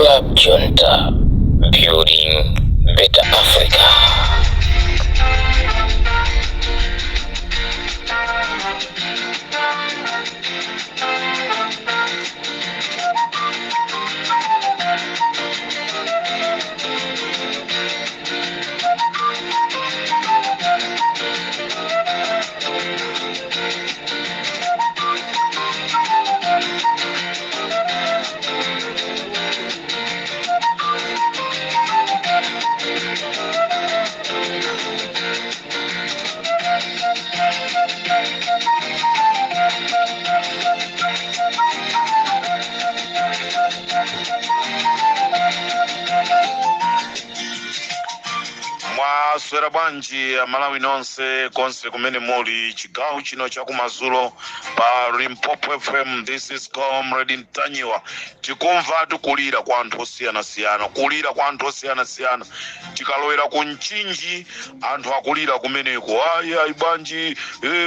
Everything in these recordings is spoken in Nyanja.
Club Junta, building better Africa. Mwaswera bwanji Malawi nonse konse kumene muli chigawo chino chakumadzulo pa Limpopo FM. This is Comrade Mtanyiwa. Tikumva tukulira kwa anthu osiyana-siyana, kulira kwa anthu osiyana-siyana. Tikalowera ku mchinji anthu akulira kumeneko, ayi bwanji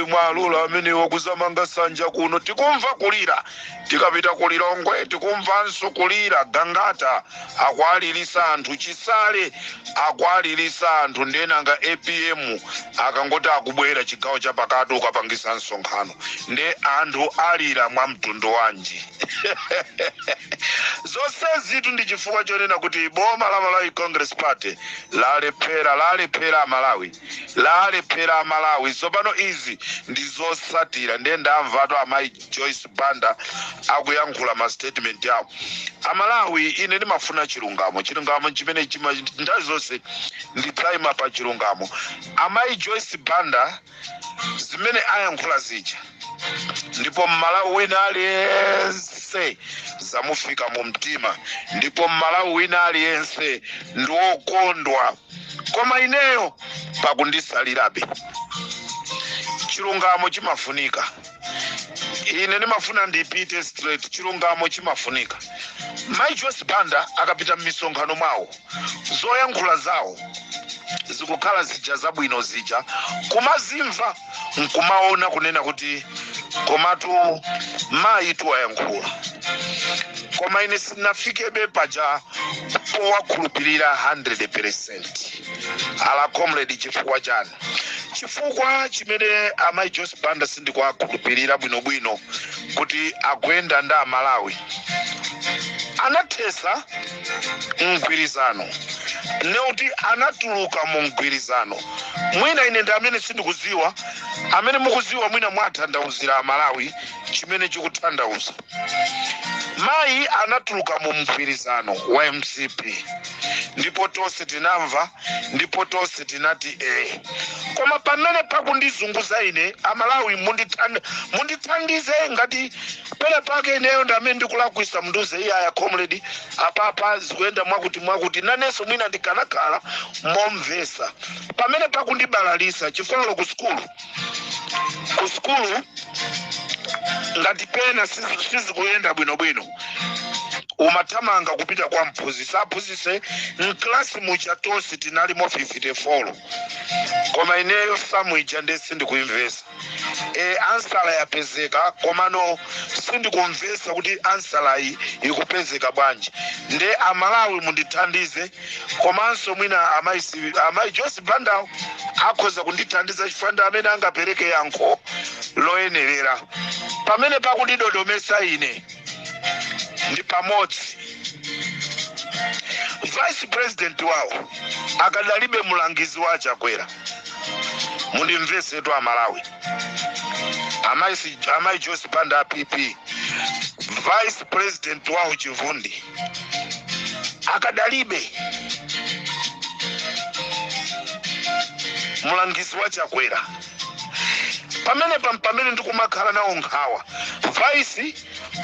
mwalola amenewo kuzamanga sanja kuno. Tikumva kulira. Tikapita kulilongwe tikumvanso kulira. Gangata akwalilisa anthu, Chisale akwalilisa anthu, ndenanga APM akangoti akubwera chigawo chapakati ukapangisa msonkhano nde anthu alira mwa mtundu wanji. Zonse zitu ndi chifukwa chonena kuti boma la Malawi Congress Party lalephera Malawi. Tsopano izi ndi zosatira nde ndamvato amayi Joyce Banda akuyankhula ma statement yawo. Amalawi ine ndimafuna chilungamo chimene nthawi zonse ndi prime pa chilungamo. Amayi Joyce Banda zimene ayankhula zija ndipo Malawi wina aliyense zamufika mu mtima, ndipo Malawi wina aliyense ndiwokondwa, koma ineyo pakundisalirabe. Chilungamo chimafunika. Ine ndimafuna ndipite straight, chilungamo chimafunika. Mayi Joyce Banda akapita m'misonkhano mwawo, zoyankhula zawo zikukhala zija zabwino zija, kumazimva nkumaona kunena kuti komatu mayi tuwayankhula. Koma ine sinafikebe paja powakhulupirira 100%. Ala Comrade chifukwa chani? Chifukwa chimene amayi Joyce Banda sindikuwakhulupirira bwinobwino kuti akuyenda nda Malawi. Anathesa mgwirizano neuti anatuluka mu mgwirizano. Mwina ine ndi amene sindikuziwa, amene mukuziwa mwina mwathandauzira Malawi chimene chikuthandauza. Mayi anatuluka mu mgwirizano wa MCP, ndipo tonse tinamva, ndipo tonse tinati koma pamene pakundizunguza ine Amalawi mundithandize ngati pele pake ineyo ndi amene ndikulakwisa mnduze iyaya Comrade apapa zikuyenda mwakuti nanenso mwina ndikanakhala momvesa pamene pakundibalalisa chifukwa ku skulu ngati pena sizikuyenda bwinobwino umathamanga kupita kwa mphunzitsi aphunzitse mklasi muja tonse tinalimo 54, koma ineyo samwija nde sindikuimvesa. Ansala yapezeka komano sindikumvesa kuti ansala iyi ikupezeka bwanji. Nde Amalawi mundithandize, komanso mwina amayi Joyce Banda akhoza kundithandiza chifukwa amene angapereke yankho loyenerera. Pamene pakundidodomesa ine ndi pamodzi Vice President wawo akadalibe mulangizi wa Chakwera. Mundimvese tu Amalawi. Amayi Joyce Banda PP Vice President wawo Chivundi akadalibe mulangizi wa Chakwera. Pamene ndikumakhala nawo nkhawa Vice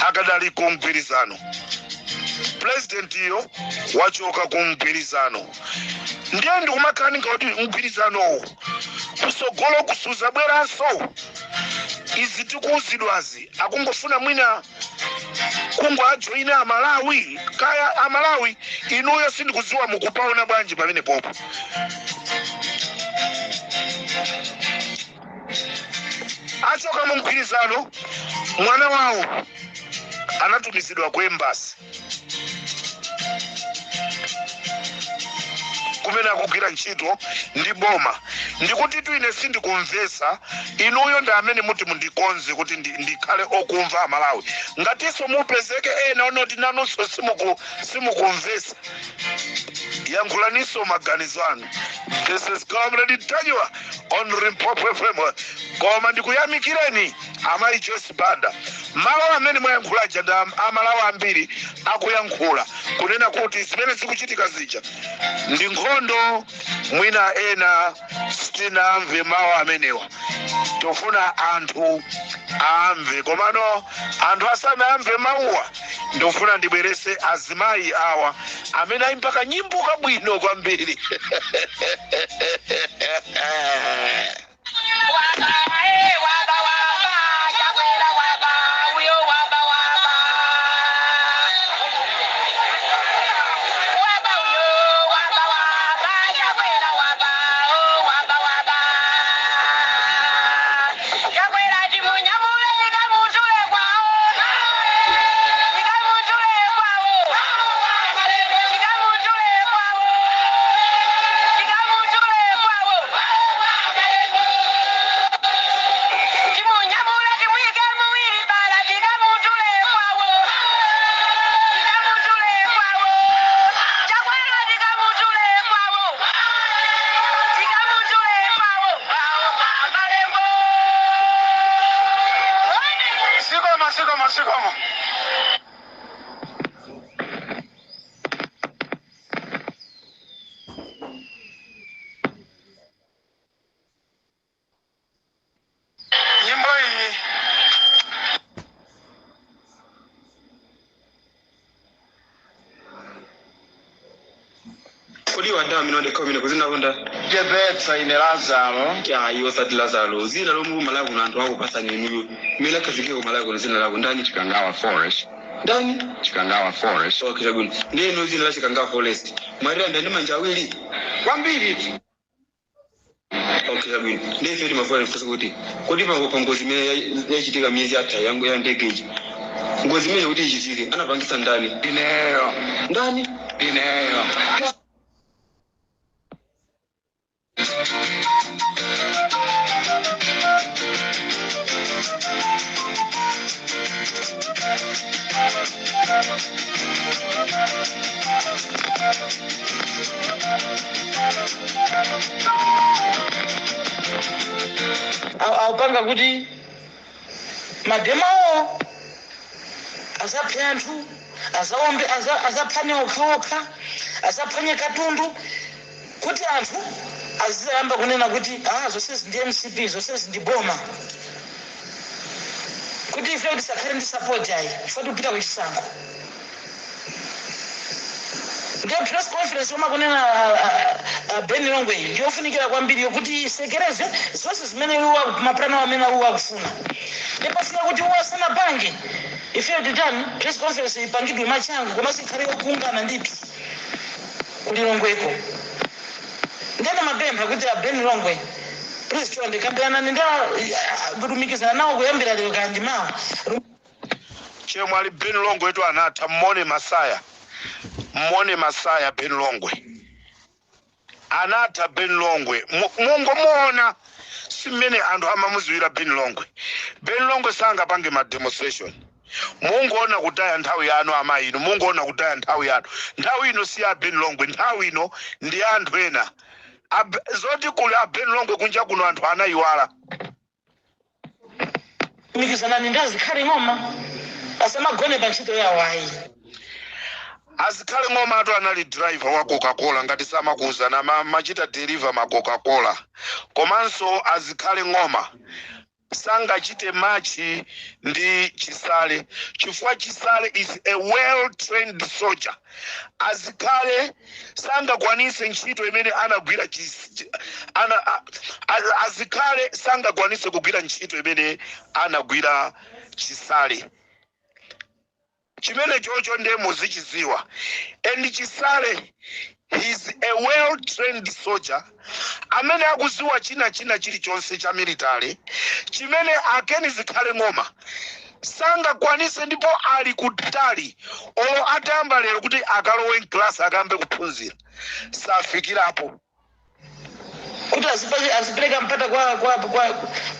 akadali ku mgwirizano, President iyo wachoka ku mgwirizano, ndiye ndikumakhala ngati mgwirizanowo kusogolo kusuza bweranso. Izi tikuuzidwazi akungofuna mwina kungoajoina Amalawi. Kaya Amalawi inuyo sindikuziwa mukupaona bwanji pamene popo. Achoka mu mgwirizano mwana wawo anatumizidwa ku embassy kumene akugwira ntchito ndi boma. Ndikuti ine sindikumvesa inuyo ndi amene muti mundikonze kuti ndikhale okumva Malawi. Ngatinso mupezeke ena onoti nanunso simukumvesa. Yankhulaniso maganizo anu. This is Comrade Mtanyiwa on Limpopo FM. Koma ndikuyamikireni amayi Joyce Banda. Malo amene mwayankhulaja ndi amalawi ambiri akuyankhula kunena kuti zimene zikuchitika zija ndi nkhondo mwina ena sitinamve mawu amenewa. Tofuna anthu amve komano anthu asanamve mawuwa ndofuna ndibwerese azimayi awa amene ayimbaka nyimbo kabwino kwambiri. Sigama. Nyimbo hii kuli wanda minonde komine kuzina wanda jebetsa ine Lazaro ya iyo sati Lazaro zina lomu Malawi na antu wako pasani niyo mila kafike ku Malawi zina lako ndani Chigawo forest ndani Chigawo forest okay chaguni neno zina la Chigawo forest Maria ndani manjawili kwambiri okay chaguni ndefye ndi mafuna kufusa kuti kodi pa ngozi imene yachitika miezi atha yangu ya ndegeji ngozi imene kuti ichitike anapangisa ndani ineyo ndani ineyo Aupanga kuti mademao azaphe anthu azaombe azaphane okhaokha azaphanye katundu kuti anthu aziyamba kunena kuti zonse ndi MCP zonse ndi boma kuti ife tisakhale ndi support ayi ife tikupita kuchisankho. Ndiyo press conference kunena Beni Longwe ndiyofunikira kwambiri yokuti isekereze zonse zimene maplano amene akufuna. Ndipafuna kuti wasana bange ife titani press conference ipangidwe machangu koma sikhale yokuungana ndithu kuli Longweko. Ndena mapempha kuti Beni Longwe please chonde kambirana nenda kutumikizana nawo kuyambira lero kandi mawa chemwe ali Beni Longwe etu anatha mmone Masaya Beni Longwe anatha Beni Longwe mungo muona simene anthu amamuziwira Beni Longwe sangapange ma demonstration mungoona kutaya nthawi yanu amayi inu mungoona kutaya nthawi yanu nthawi ino si ya Beni Longwe nthawi ino ndi anthu ena zoti kuli Beni Longwe kunja kuno anthu anayiwala mikizana ndazikhale ngoma asamagone pa ntchito yawo ayi azikhale ngoma atu anali driver wa Coca-Cola ngati samakuza na machita deliver ma Coca-Cola komanso azikhale ngoma sangachite machi ndi Chisale chifukwa Chisale is a well trained soldier azikhale sangakwanise ntchito imene anagwira azikhale sangakwanise kugwira ntchito imene anagwira Chisale chimene chocho ndiye muzichiziwa and Chisale he's a well trained soldier amene akuziwa china chilichonse cha military chimene akeni zikhale ngoma sanga kwanise ndipo ali kutali olo atayamba lero kuti akalowe mklasi akambe kuphunzira safikirapo kuti azipereka mpata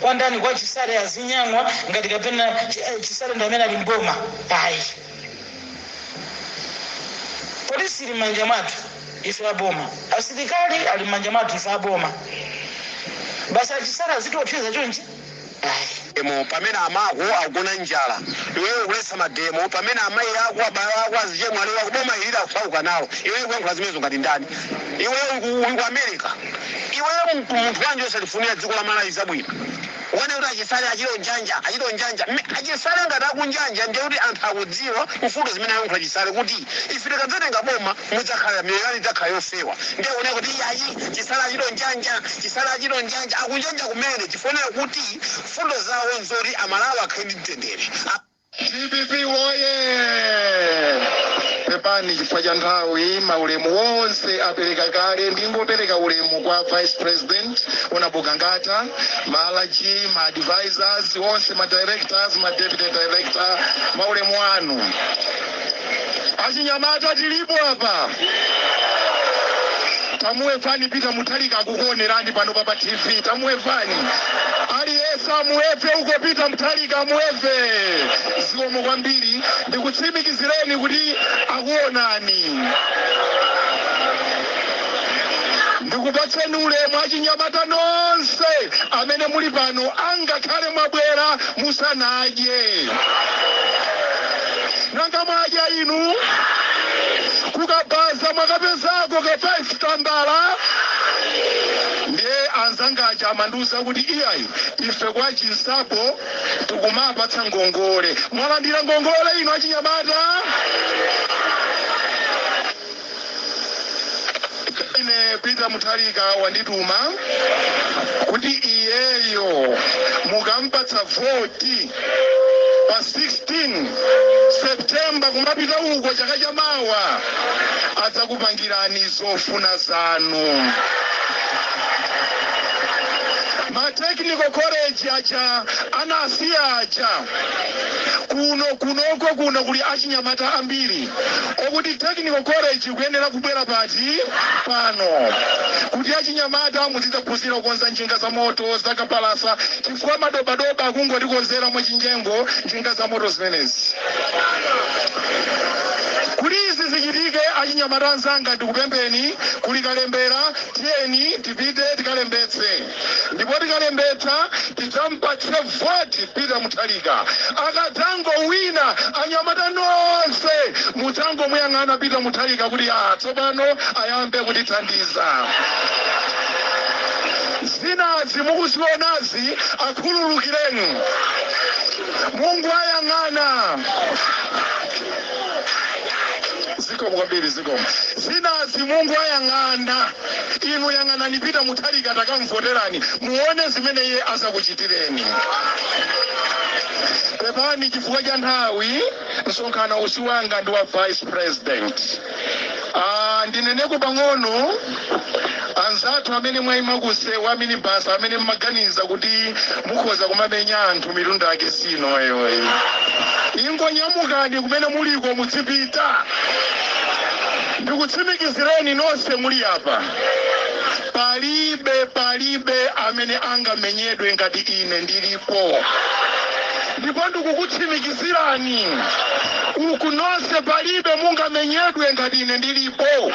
kwa ndani kwa Chisale azinyamwa ngati kapena Chisale ndi amene ali mboma ayi polisi ili manja mwathu ife aboma asilikali ali manja mwathu ife aboma basi Chisale azitopseza chonchi demo pamene amako akugona njala iwewe kulesa mademo pamene amayi ako abale ako azije mwali wako boma ilira kusauka nawo iwewe kuyankhula zimenezo ngati ndani iwewe uli ku America iwewe munthu wanje osalifunira dziko la Malawi zabwino wane kuti Chisale achilo njanja Chisale ngati akunjanja ndiye kuti anthu akudziwa mfundo zimene ayankhula Chisale kuti ife tikadzatenga boma mudzakhala miyoyo idzakhala yofewa ndiye one kuti ayi Chisale achilo njanja akunjanja kumene chifonera kuti fundo zawo nzori amalawi akhale ndi mtendere. TPP woye pepani chifukwa cha nthawi maulemu wonse apereka kale ndingopereka ulemu kwa vice president unabukangata malachi ma advisors wonse ma directors ma deputy director maulemu anu achinyamata tilipo hapa tamuwefani pita mutalika akukuonerani pano pa TV tamuwefani aliyesa muwefe uko pita mutalika muwefe zikomo kwambiri ndikutsimikizireni kuti akuonani ndikupatseni ulemu achinyamata nonse amene muli pano angakhale mwabwera musanadye nanga mwadya inu kukabaza mwakapezako ka 5 tambala ndiye anzangaja amanduza kuti iyayi ife kwa chinsapo tikumapatsa ngongole mwalandira ngongole ino achinyamata ine Peter Mutalika wandituma kuti iyeyo mukampatsa voti pa 16 September kumapita uko chaka cha mawa adzakupangirani zofuna zanu. Ma technical college acha anasiya acha kuno kuli achinyamata ambiri okuti technical college kuyenera kubwera pati pano kuti achinyamata muzidzaphunzira kukonza njinga za moto zakapalasa chifukwa madobadoba akungotikonzera mwachinyengo njinga za moto zimenezi. Kuli izi zichitike achinyamata anzanga ndikupempheni kuli kalembera tiyeni tipite tikalembetse ndipo tikalembetsa tidzampatse voti Peter Mutalika akadzango wina anyamata nonse mudzango muyang'ana Peter Mutalika kuti tsopano ayambe kutithandiza. Zinazi mukuzionazi akhululukireni Mungu ayang'ana zikomo kwambiri zikomo zinazi Mungu ayang'ana inu yang'anani Peter Mutalika takamvoterani muone zimene iye azakuchitireni. Pepani chifukwa cha nthawi msonkhano usi wanga ndi wa vice president ndineneko pang'ono anzathu amene mwayima kusewa minibus amene mmaganiza kuti mukhoza kumamenya anthu mitundu yake sino eyoyi ingonyamukani kumene muliko mudzipita ndikutsimikizireni nonse muli apa palibe amene angamenyedwe ngati ine ndilipo ndipo ndikukutsimikizirani uku nonse palibe mungamenyedwe ngati ine ndilipo.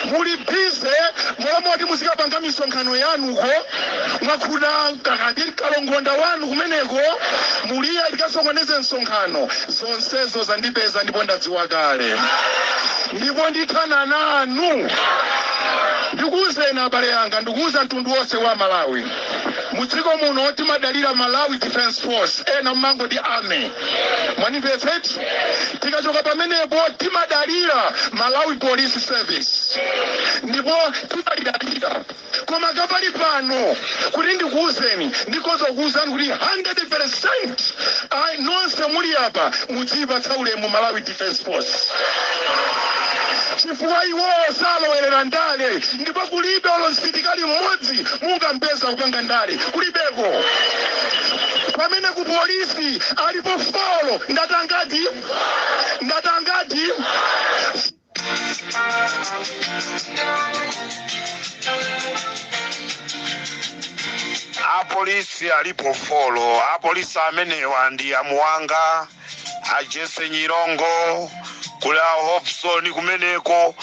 Muli bize momoti muzikapanga misonkhano yanuko mwakhuna kakati kalongonda wanu kumeneko muliya likasokoneze msonkhano zonsezo zandipeza ndipo ndadziwa kale ndipo ndithana nanu. Ndikuwuzeni abale yanga ndikuwuza mtundu wonse wa Malawi mudziko muno timadalira Malawi Defense Force ena mmango di army mwanimvetseti tikachoka pamenepo timadalira Malawi Police Service ndipo timadalira koma kapali pano kuti ndikuwuzeni ndikoza kuwuzani kuti 100% nonse muli apa mudzipatsa ulemu Malawi Defense Force chifukwa iwo salowerera ndale ndipo kulibe olonsitikali mmodzi mungampeza kupanga ndale kulibeko. pamene ku polisi alipo folo ndatangati apolisi alipo folo apolisi amenewa ndi amuwanga ajese nyirongo kula Hobson kumeneko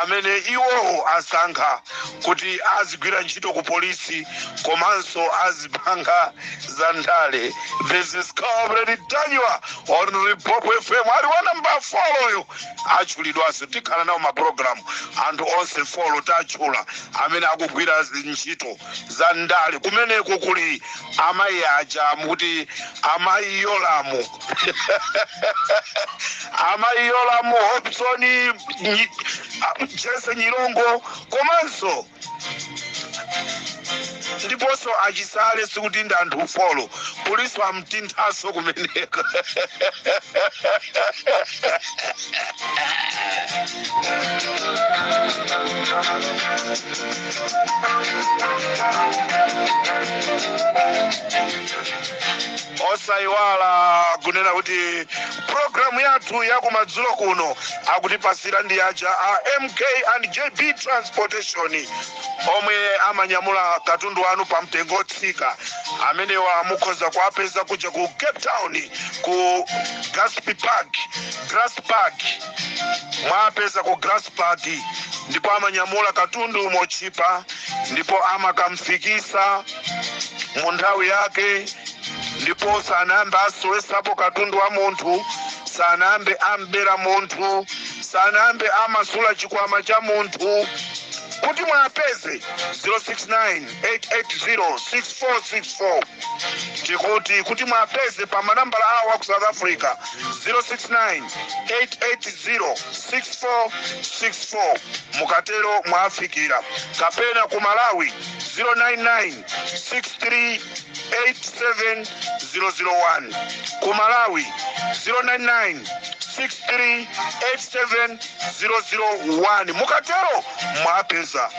amene iwo asankha kuti azigwira ntchito ku polisi komanso azipanga za ndale. This is Comrade Mtanyiwa on Limpopo FM. Ali wana mba foloyo achulidwaso tikhala nawo maprogramu anthu onse folo tachula amene akugwira ntchito za ndale kumeneko kuli amayi aja mukuti amayi Yolamu amayi Yolamu Hobson Jesse Nyirongo komanso ndiponso achisale sikuti ndi anthu folo polisi amtinthaso kumeneka. Osaiwala kunena kuti programu yathu yakumadzulo kuno akutipasira ndi aja a MK and JB Transportation omwe amanyamula katundu wanu pa mtengo otsika amenewa mukhoza kuapeza kuja ku Cape Town ku Grass Park mwapeza ku Grass Park ndipo amanyamula katundu mochipa ndipo amakamfikisa mu nthawi yake ndipo sanambe asowesapo katundu wa munthu sanambe ambera munthu sanambe amasula chikwama cha munthu kuti mwapeze 069-880-6464 tikuti kuti mwapeze pa manambala awa ku South Africa 069-880-6464 mukatero mwafikira kapena ku Malawi 099-6387-001 ku Malawi 099-6387-001 mukatero mwapeza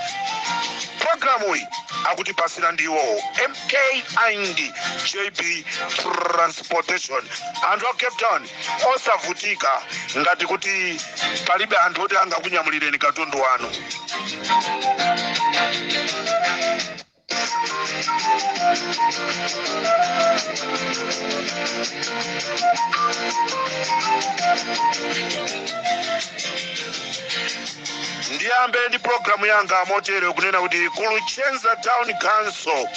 programu hii akutipasira ndiwo MK and JB Transportation anthu a Cape Town osavutika ngati kuti palibe anthu oti angakunyamulireni katundu wanu. Ndiyambe ndi programu yanga motere kunena kuti Kulchenza Town Council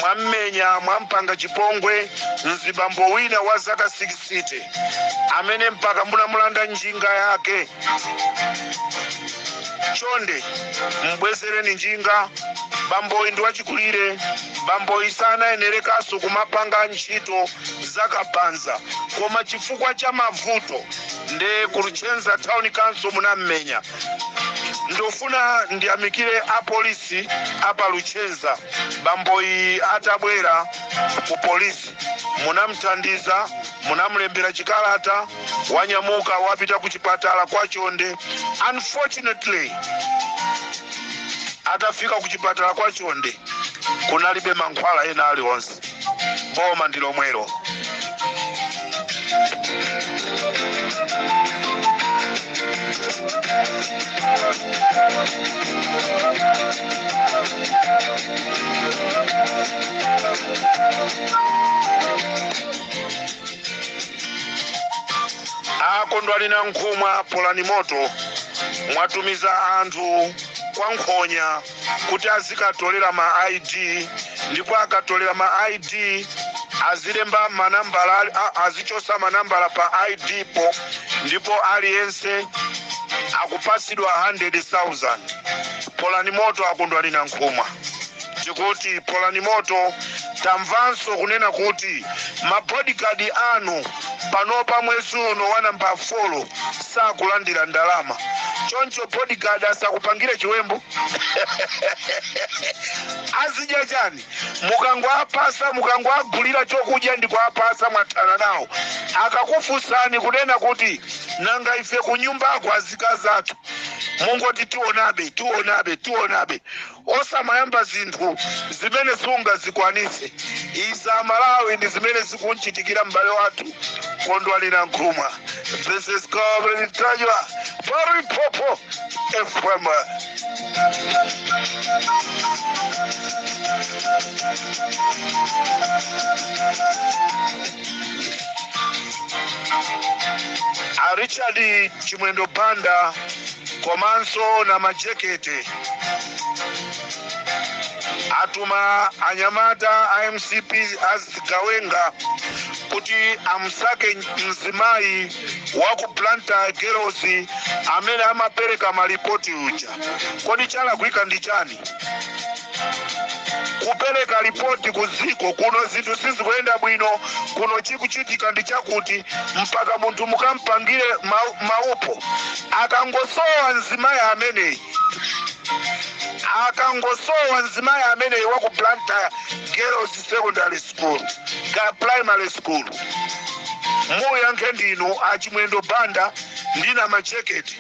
mwammenya mwampanga chipongwe mzibambo wina wa zaka 60 amene mpaka munamulanda njinga yake. Chonde mbwezereni njinga bamboyi ndi wachikulire bamboyi sanayenerekaso kumapanga ntchito zakapanza koma chifukwa cha mavuto nde Kulchenza Town Council munammenya. Ndofuna ndiyamikire apolisi apa Luchenza bamboyi atabwera ku polisi munamthandiza munamulembera chikalata wanyamuka wapita ku chipatala kwa Chonde. Unfortunately atafika ku chipatala kwa Chonde kunalibe mankhwala ena aliwonse boma ndilo mwero. Akondwali na nkhumwa polani moto mwatumiza anthu kwa nkhonya kuti azikatolera ma ID ndipo akatolera ma ID azilemba manambala azichosa manambala pa ID po ndipo aliyense akupasidwa 100,000. Polani moto akondwali na nkhumwa tikuti polani moto tamvanso kunena kuti mabodyguard anu panopa mwezi uno wanamba 4 sakulandira ndalama. Choncho bodyguard asakupangire chiwembu azidya chani mukangwapasa mukangwagulira chokudya ndipo apasa mwathana nawo akakufusani kunena kuti nanga ife kunyumbako azikazathu mungoti tionabe osamayamba zinthu zimene sunga zikwanise Iza Malawi ndi zimene zikunchitikira m'bale wathu kondwalira Nkrumah. This is Comrade Mtanyiwa for Limpopo FM. Richard Chimwendo Banda komanso na majekete atuma anyamata IMCP azigawenga kuti amsake mzimayi waku planta gerozi amene amapereka malipoti uja. Kodi chala kuika ndi chani? Kupereka ripoti kuziko kuno zinthu sizikuyenda bwino, kuno chikuchitika ndi chakuti mpaka munthu mukampangire maupo akangosowa mzimayi ameneyi. Akangosowa mzimayi ameneyi waku planta girls secondary school ka primary school. Muyankhe ndinu Achimwendo Banda ndina macheketi.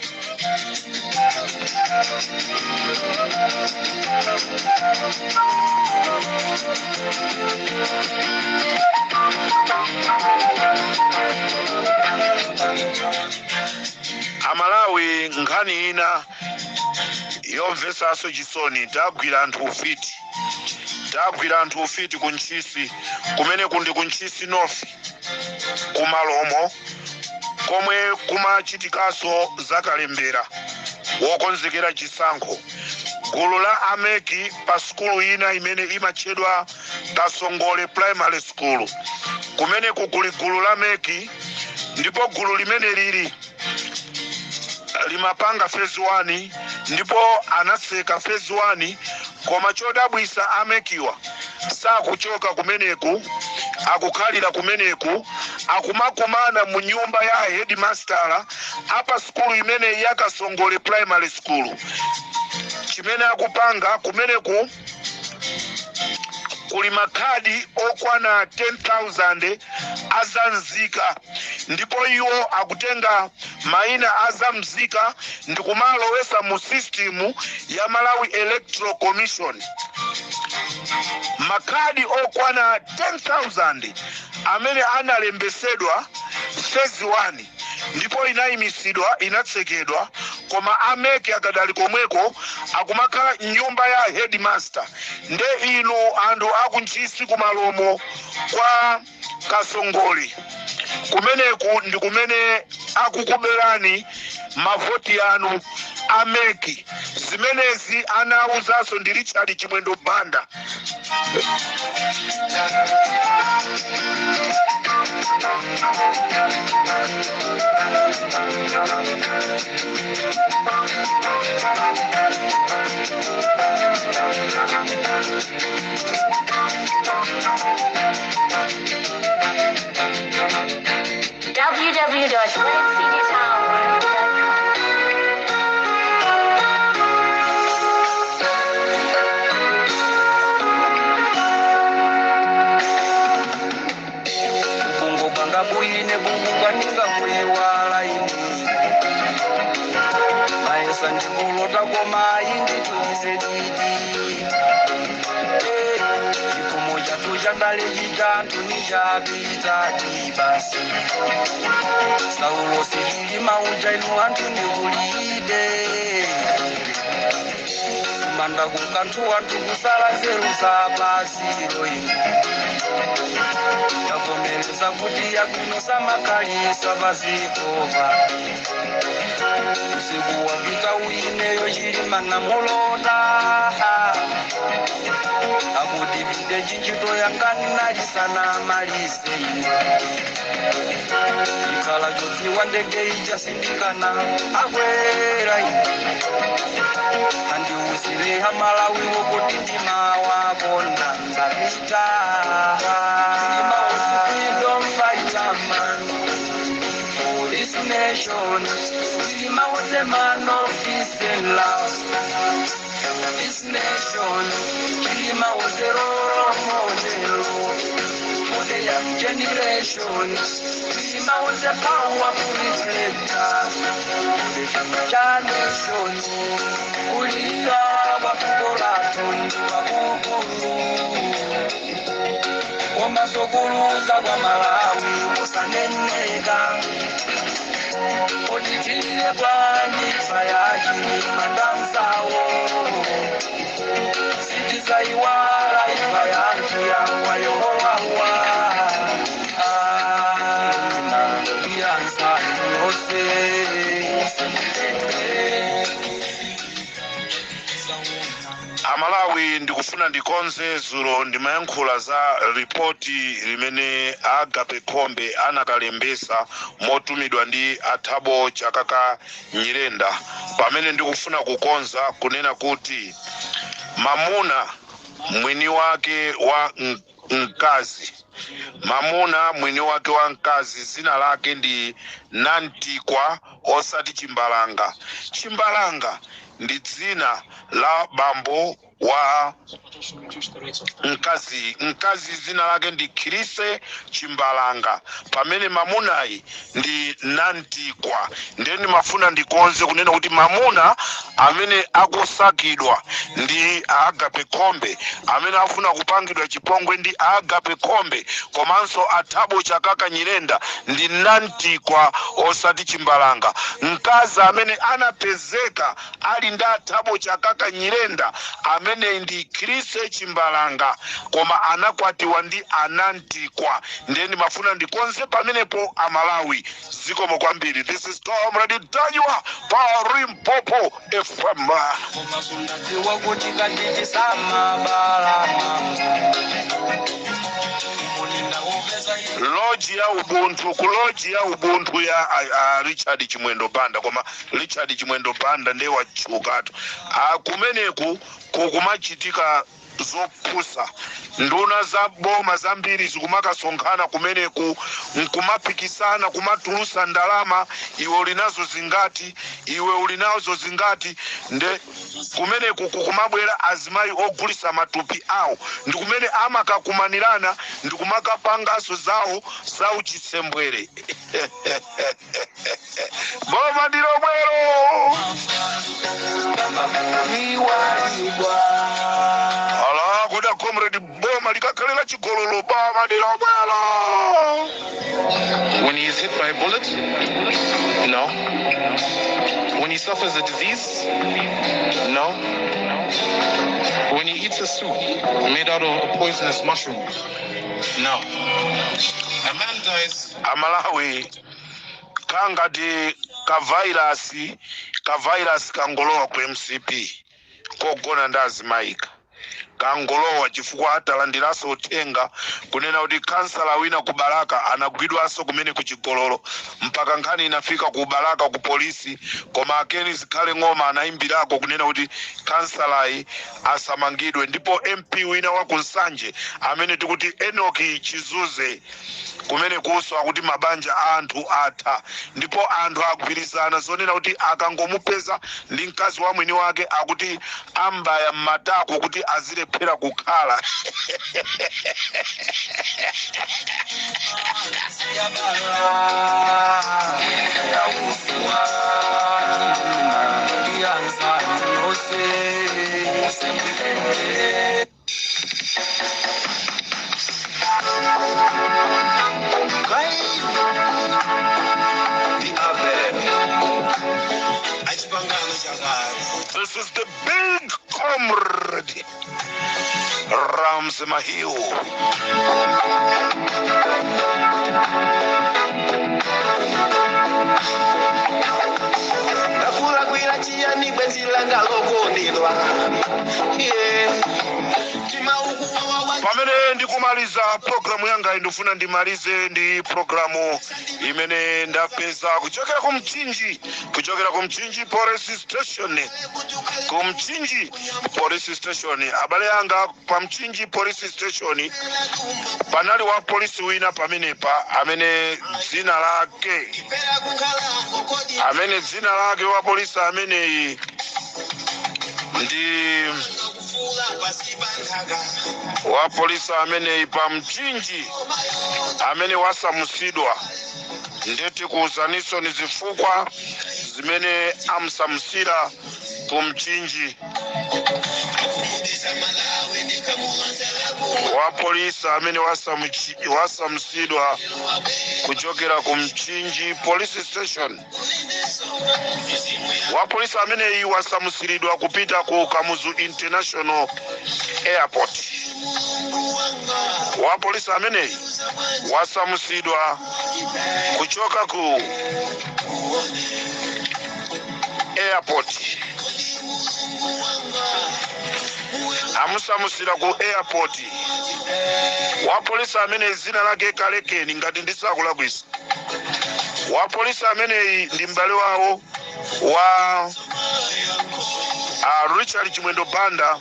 Amalawi nkhani ina yomvesaso chisoni tagwira anthu ufiti kunchisi kumene kundi kunchisi north kumalomo komwe kumachitikaso zakalembera wokonzekera chisankho. Gulu la ameki pa skulu ina imene imatchedwa Kasongole primary school kumene kukuli gulu la meki, ndipo gulu limene lili limapanga phase 1 ndipo anaseka phase 1, koma chodabwisa amekiwa sakuchoka kumeneku, akukhalira kumeneku, akumakumana mu nyumba ya headmaster apa skulu imene ya Kasongole primary school. Chimene akupanga kumeneku kuli makhadi okwana 10,000 azamzika, ndipo iwo akutenga maina azamzika ndi kumalowesa mu system ya Malawi Electoral Commission. Makhadi okwana 10,000 amene analembesedwa phase 1 ndipo inayimisidwa inatsekedwa, koma ameki akadali komweko akumakhala nyumba ya headmaster. Nde inu anthu akunchisi kumalomo kwa Kasongole kumeneku ndi kumene akukuberani mavoti anu ameki. Zimenezi anauzaso ndi Richard Chimwendo Banda. Buine bunga ninga kuiwala ini maesa ndikulota koma indi tuisedidi chikomo chatu chandale chitantu nichapita tibasi saulo sili mauja inu antu ndikulide kumanda kumkantu wantu kusala zeru sabasiro ini yakomeleza kuti yakunosa makalisa vazikova usiku wapita uineyo chilima na mulota akudivide chinchito yangani nalisana malise ikhala chodziwa ndege ichasindikana akwera andiusireha Malawi wokuti ndima wakonda nzapita. Nation, Lima was a man of peace and love. This nation, Lima was a role model for the young generation. Lima was a powerful reflector. The generation, Ulia, Wakulaton, sokuluza kwa Malawi usaneneka Oditile kwa nifa yaki mandamsawo Sitiza iwala ifa yaki ya wayowawa Iyansa yose Malawi ndikufuna ndikonze zulo ndimayankhula za ripoti limene Agape Khombe anakalembesa motumidwa ndi Athabo Chakaka Nyirenda pamene ndikufuna kukonza kunena kuti mamuna mwini wake wa mkazi mamuna mwini wake wa mkazi zina lake ndi Nantikwa osati Chimbalanga. Chimbalanga ndi dzina la bambo wa mkazi zina lake ndi Khirise Chimbalanga pamene mamunayi ndi Nantikwa. Ndeni mafuna ndikonze kunena kuti mamuna amene akusakidwa ndi Agape Khombe amene afuna kupangidwa chipongwe ndi Agape Khombe komanso Athabo Chakaka Nyirenda ndi Nantikwa osati Chimbalanga. Mkazi amene anapezeka ali ndi Athabo Chakaka Nyirenda amene ndi Khirise Chimbalanga koma anakwatiwa ndi Nantikwa. Ndeni mafuna ndikonze pamenepo Amalawi zikomo kwambiri. This is Comrade Mtanyiwa pa Limpopo FM. Loji ya ubuntu kuloji ya ubuntu ya Richard Chimwendo Banda koma Richard Chimwendo Banda ndiye wachukatu kumeneku kukumachitika zopusa nduna za boma zambiri zikumakasonkhana kumeneku nkumapikisana kumatulusa ndalama iwe ulinazo zingati iwe ulinazo zingati nde kumeneku kukumabwera azimayi ogulisa matupi awo ndi kumene amakakumanirana ndi kumakapangaso zawo za uchisembwere. Boma ndilo bwero ala kuda Comrade boma likakalela chigololo boma ndilo bwero. When he is hit by a bullet? No. When he suffers a disease? No. When he eats a soup made out of poisonous mushrooms? No. A man dies. Amalawi kangati ka virus kangolowa ku MCP kogona ndazimaika kangolowa chifukwa atalandiraso utenga kunena kuti kansala wina kubalaka anagwidwaso kumene kuchigololo mpaka nkhani inafika kubalaka ku polisi koma akeni zikhale ng'oma anaimbirako kunena kuti kansalayi asamangidwe. Ndipo MP wina wa kunsanje amene tikuti Enoki Chizuze kumene kuswa kuti mabanja anthu atha ndipo anthu agwirizana zonena kuti akangomupeza ndi mkazi wa mwini wake akuti ambaya mmatako kuti azilephera kukhala. This is the big Comrade Rams Mahio. Nakula kwila chiyani kwenzilanga lokondilwa. Pamene ndikumaliza programu yanga ndifuna ndimalize ndi programu imene ndapeza kuchokera ku Mchinji police station. Ku Mchinji police station abale yanga pa Mchinji police station panali wa polisi wina pamenepa amene dzina lake wa polisi amene ndi wa polisi amene pa Mchinji amene wasamusidwa ndeti kuuzaniso ni zifukwa zimene amsamusira kumchinji wa polisi amene wasamusidwa kuchokera kumchinji police station. Wa polisi amene wasamusiridwa kupita ku Kamuzu International Airport. Wa polisi amene wasamusidwa kuchoka ku airport. Amusamusira ku airport. Wa polisi amene zina lake kalekeni ngati ndisakulakwisa. Wa polisi amene ndi mbale wawo wa Richard Chimwendo Banda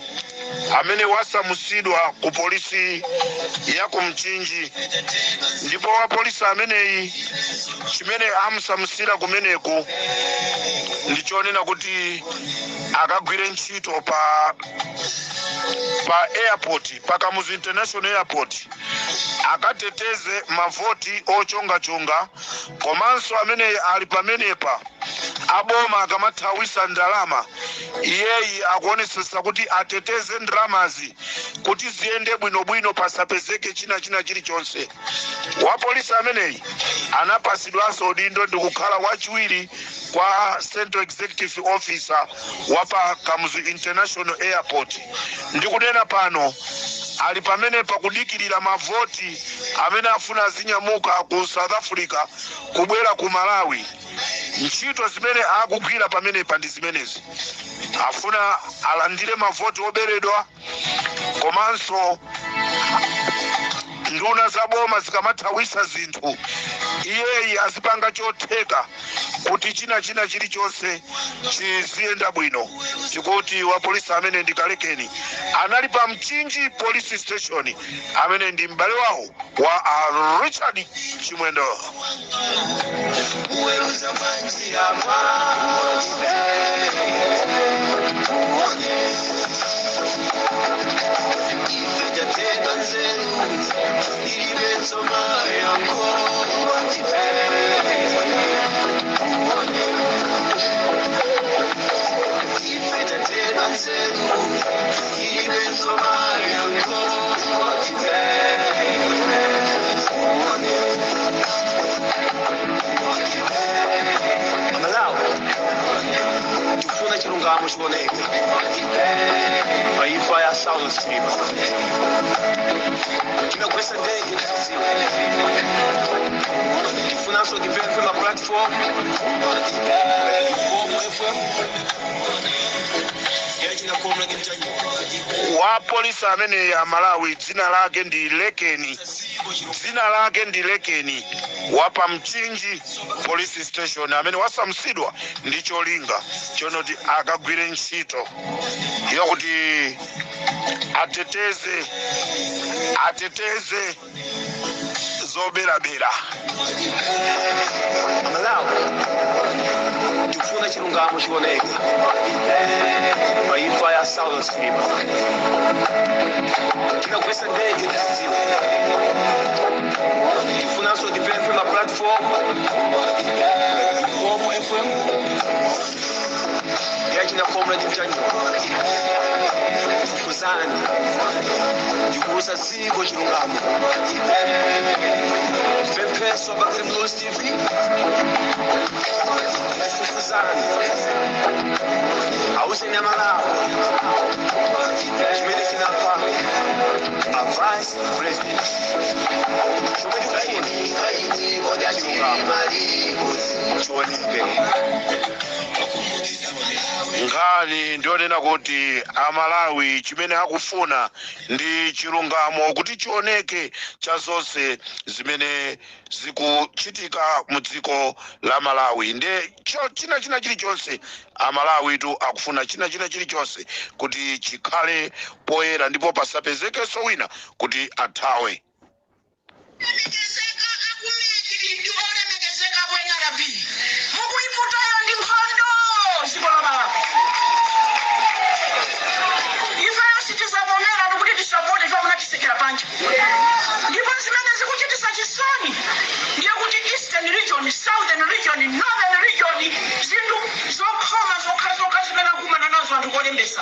amene wasamusidwa ku polisi ya kumchinji. Ndipo wa polisi amene chimene amusamusira kumeneku ndichonena kuti akagwire ntchito pa airport, pa Kamuzu International Airport, akateteze mavoti ochonga komanso amene ali pamenepa aboma akamathawisa ndalama iyeyi akuonesesa kuti ateteze ndalamazi kuti ziyende bwinobwino pasapezeke china chilichonse. Wa polisi ameneyi anapasidwanso udindo ndikukhala wachiwiri kwa Central Executive Officer wapa Kamuzu International Airport. Ndikunena pano ali pamene pakudikirira mavoti amene afuna zinyamuka ku South Africa kubwera ku Malawi. Ntchito zimene akugwira pamene ndi zimenezi. Afuna alandire mavoti oberedwa komanso nduna za boma zikamathawisa zinthu iyeyi azipanga chotheka kuti china chilichonse chiziyenda bwino. Chikuti wa polisi amene ndikalekeni anali pa mchinji police station amene ndi mbale wawo wa Richard Chimwendo. Tufuna chilungamo chiboneka paifa ya South Stream tinagwesa ndege tifunanso develop ma platform wa polisi amene ya Malawi dzina lake ndi Lekeni wapa mchinji police station amene wasamusidwa ndi cholinga chonoti akagwire ntchito yokuti ateteze zoberabera. Tufuna chilungamo chiboneka paifa ya South Stream tinagwesa ndege tifunanso develop ma platform FM yachina Comrade Mtanyiwa kuzani ndikuuza ziko chilungamo pepeso bakrimlos TV kuzani auze nyamala chimene chinapa a vice president Nkhani ndionena kuti Amalawi chimene akufuna ndi chilungamo kuti chioneke cha zonse zimene zikuchitika mu dziko la Malawi. Nde china chilichonse Amalawi tu akufuna china chilichonse kuti chikhale poyera ndipo pasapezekenso wina kuti athawe. Southern region, northern region, zindu zokhoma zokha zimene kumana nazo olembesa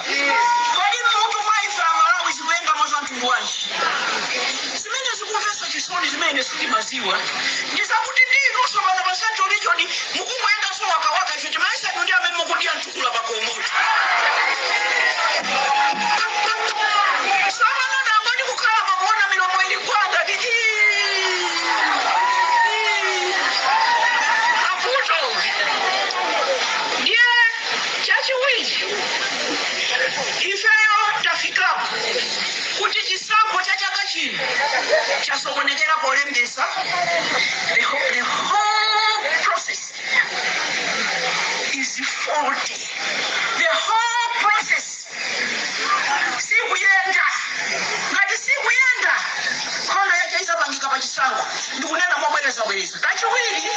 kodi mutu mwaifa Malawi zikuenga mazantu wanji zimene zikumvesa chisoni zimene siti maziwa ndisakuti ndinuso bana basanto region mukumwenda so wakawaka ife timaisa ndi amene mukudia ntukula pakomoto sabana ndangoni kukhala pakuona milomo ili kwanda diji aputo ndiye chachiwiri ifeyo tafikapo kuti chisankho cha chaka chino chasokonekera polembesa the whole process is faulty. The whole process sikuyenda ngati sikuyenda khono yachaisa pangika pa chisankho ndikunena mobwereza kachiwiri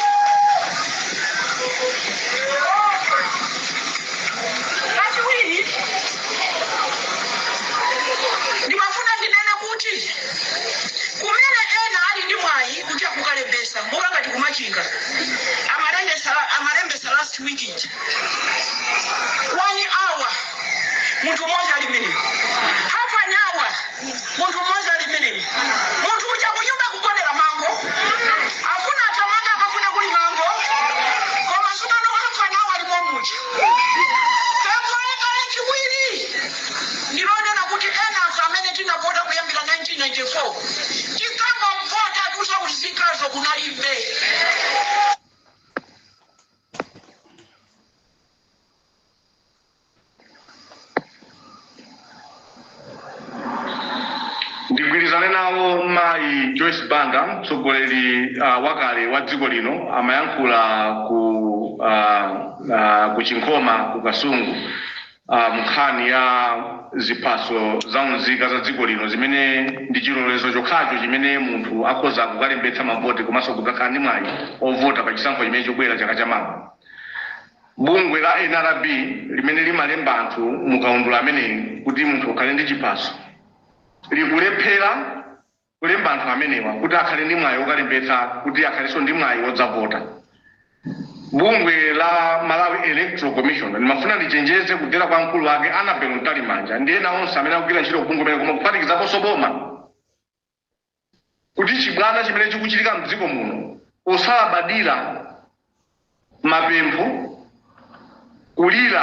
ndimafuna ndinene kuti kumene ena ali ndi mwayi kuti akukalembesa mboka ngati kumachinga amalembesa last weekend 1 hour munthu mmoja ali mmenemu half an hour munthu mmoja ali mmenemu munthu uja kunyumba kukonera mango afuna atamanga akafuna kuli mango koma sukano half an hour alimo muja kale chiwiri ndilonena kuti ena anthu amene tinavota kuyambira 1994 tikamba mvota atusa kuti zikazo kunalibe ndigwirizane nawo mayi Joyce Banda mtsogoleri wakale wa dziko lino amayankhula ku Chinkhoma ku Kasungu mkhani ya zipaso za unzika za dziko lino zimene ndi chilolezo chokhacho chimene munthu akhoza kukalembetsa mavoti komanso kukakhala ndi mwayi ovota pa chisankho chimene chobwera chaka chamawa. Bungwe la NRB limene limalemba anthu mukaundula ameneyi kuti munthu akhale ndi chipaso likulephera kulemba anthu amenewa kuti akhale ndi mwayi wokalembetsa kuti akhalenso ndi mwayi wodzavota. Bungwe la Malawi Electoral Commission limafuna lichenjeze kudera kwa mkulu wake Anabel Mtalimanja ndi ena onse amene akugwira ntchito kubungwe mene koma kuphatikizaponso boma kuti chibwana chimene chikuchitika mdziko muno osalabadira mapempho kulira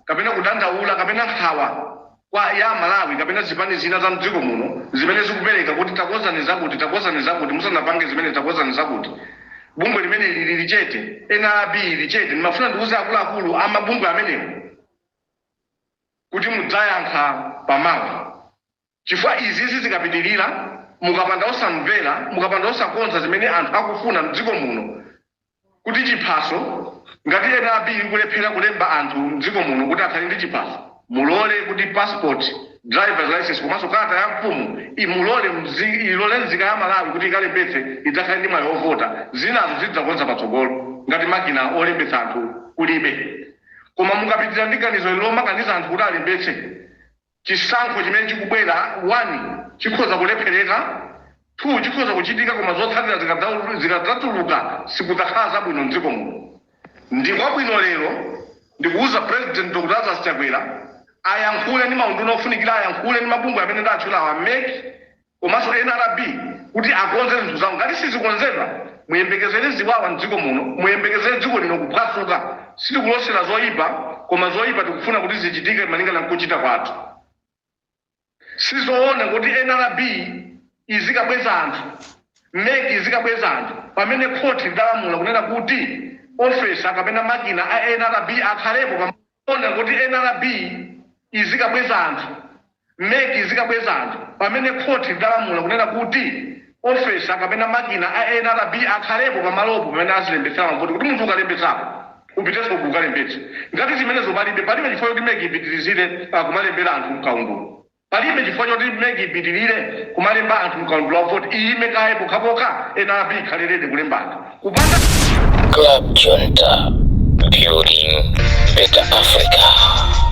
kapena kudandaula kapena nkhawa kwa ya Malawi kapena zipani zina za mdziko muno zimene zikupereka kuti takozani zakuti musanapange zimene takozani zakuti. Bungwe limene lilichete NRB lichete nimafuna ndiuze akuluakulu amabungwe amenewo kuti mudzayankha pamawa chifukwa izi zikapitirira mukapanda osamvera mukapanda osakonza zimene anthu akufuna mdziko muno kuti chiphaso ngati NRB ikulephera kulemba anthu mdziko muno kuti akhale ndi chiphaso mulole kuti passport driver's license komanso kalata ya mfumu ilole nzika ya Malawi kuti ikalembetse idzakhale ndi mwayi wovota zinazo zidzakonza patsogolo ngati makina olembetsa anthu kulibe. Koma mukapitirira ndi ganizo lomakaniza anthu kuti alembetse chisankho chimene chikubwera 1 chikhoza kulephereka 2 chikhoza kuchitika koma zotsatira zikadzatuluka sikudzakhala zabwino mdziko muno. Ndi kwabwino lero ndikuuza President Dr. Lazarus Chakwera ayankhule ndi maunduna ofunikira ayankhule ndi mabungwe amene ndatchula awameke komanso NRB kuti akonze zinthu zawo ngati sizikonzedwa muyembekezere ziwawa mdziko muno muyembekezere dziko lino kuphwasuka sitikulosera zoyipa koma zoyipa tikufuna kuti zichitike malingana nkuchita kwathu. Sizoona kuti NRB izikabweza anthu MEC izikabweza anthu pamene khoti lidalamula kunena kuti ofesa kapena makina a NRB akhalepo pamona kuti NRB izikabweza anthu MEC izikabweza anthu pamene khoti lidalamula kunena kuti ofesa kapena makina a NRB akhalepo pamalopo pamene azilembetsera mavoti kuti munthu ukalembetsapo upitenso kukalembetsa ngati zimene zopalibe palibe chifukwa choti MEC ipitilizire kumalembera anthu mkaundulo palibe chifukwa choti MEC ipitilire kumalemba anthu mkaundulo wavoti iyime kaye pokhapokha NRB ikhalirede kulemba anthu kupanda Club Junta, building better Africa.